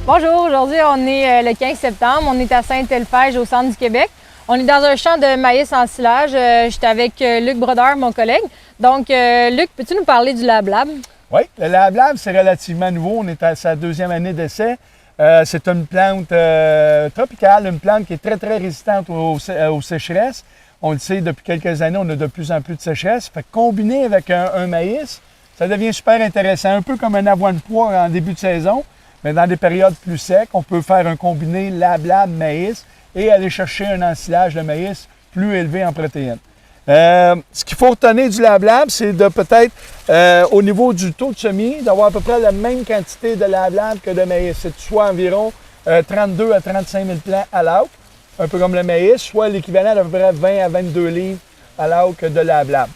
Bonjour, aujourd'hui on est le 15 septembre, on est à Saint-Elphège au centre du Québec. On est dans un champ de maïs en silage. J'étais avec Luc Brodeur, mon collègue. Donc Luc, peux-tu nous parler du Lab Lab? Oui, le Lab Lab, c'est relativement nouveau. On est à sa deuxième année d'essai. C'est une plante tropicale, une plante qui est très, très résistante aux sécheresses. On le sait, depuis quelques années, on a de plus en plus de sécheresse. Fait que combiné avec un maïs, ça devient super intéressant. Un peu comme un avoine poire en début de saison, mais dans des périodes plus secs, on peut faire un combiné Lab Lab maïs et aller chercher un ensilage de maïs plus élevé en protéines. Ce qu'il faut retenir du Lab Lab, c'est de peut-être, au niveau du taux de semis, d'avoir à peu près la même quantité de Lab Lab que de maïs. C'est soit environ 32 à 35 000 plants à l'acre, un peu comme le maïs, soit l'équivalent d'à peu près 20 à 22 livres à l'acre de Lab Lab.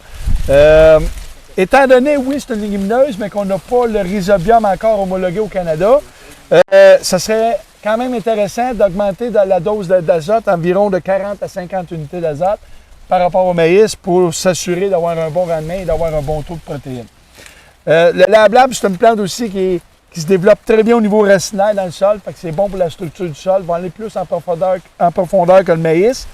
Étant donné, oui, c'est une légumineuse, mais qu'on n'a pas le rhizobium encore homologué au Canada, ça serait quand même intéressant d'augmenter la dose d'azote environ de 40 à 50 unités d'azote par rapport au maïs pour s'assurer d'avoir un bon rendement et d'avoir un bon taux de protéines. Le Lab Lab, c'est une plante aussi qui se développe très bien au niveau racinaire dans le sol, fait que c'est bon pour la structure du sol, va aller plus en profondeur que le maïs.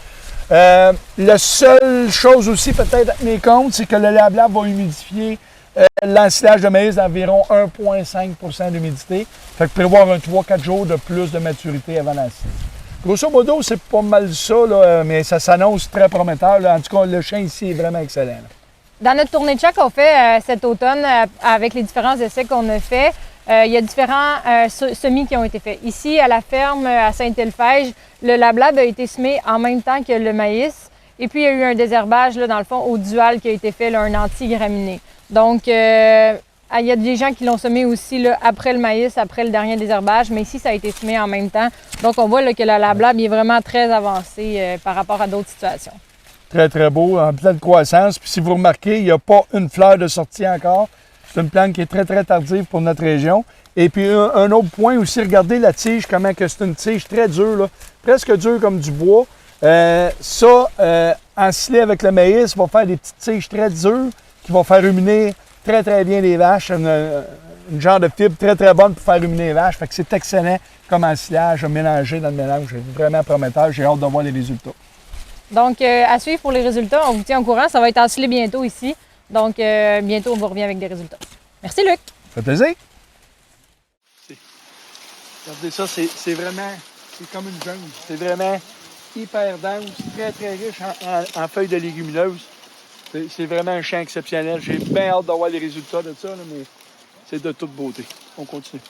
La seule chose aussi peut-être à tenir compte, c'est que le Lab Lab va humidifier l'ensilage de maïs d'environ 1,5 % d'humidité. Fait que prévoir un 3-4 jours de plus de maturité avant l'ensilage. Grosso modo, c'est pas mal ça, là, mais ça s'annonce très prometteur. Là. En tout cas, le champ ici est vraiment excellent. Là. Dans notre tournée de champ qu'on fait cet automne, avec les différents essais qu'on a faits, il y a différents semis qui ont été faits. Ici, à la ferme à Saint-Elphège, le Lab Lab a été semé en même temps que le maïs. Et puis, il y a eu un désherbage, là, dans le fond, au dual qui a été fait, là, un anti-graminé. Donc, il y a des gens qui l'ont semé aussi là, après le maïs, après le dernier désherbage, mais ici, ça a été semé en même temps. Donc, on voit là, que le Lab Lab est vraiment très avancé par rapport à d'autres situations. Très, très beau, en pleine croissance. Puis si vous remarquez, il n'y a pas une fleur de sortie encore. C'est une plante qui est très, très tardive pour notre région. Et puis, un autre point aussi, regardez la tige, comment que c'est une tige très dure, là, presque dure comme du bois. Ensilé avec le maïs, va faire des petites tiges très dures qui vont faire ruminer très, très bien les vaches. Une genre de fibre très, très bonne pour faire ruminer les vaches. Fait que c'est excellent comme ensilage mélangé dans le mélange. C'est vraiment prometteur. J'ai hâte de voir les résultats. Donc, à suivre pour les résultats, on vous tient au courant. Ça va être ensilé bientôt ici. Donc, bientôt, on vous revient avec des résultats. Merci, Luc. Ça fait plaisir. Regardez ça, c'est vraiment, c'est comme une jungle. C'est vraiment hyper dense, très, très riche en feuilles de légumineuses. C'est vraiment un champ exceptionnel. J'ai bien hâte d'avoir les résultats de ça, là, mais c'est de toute beauté. On continue.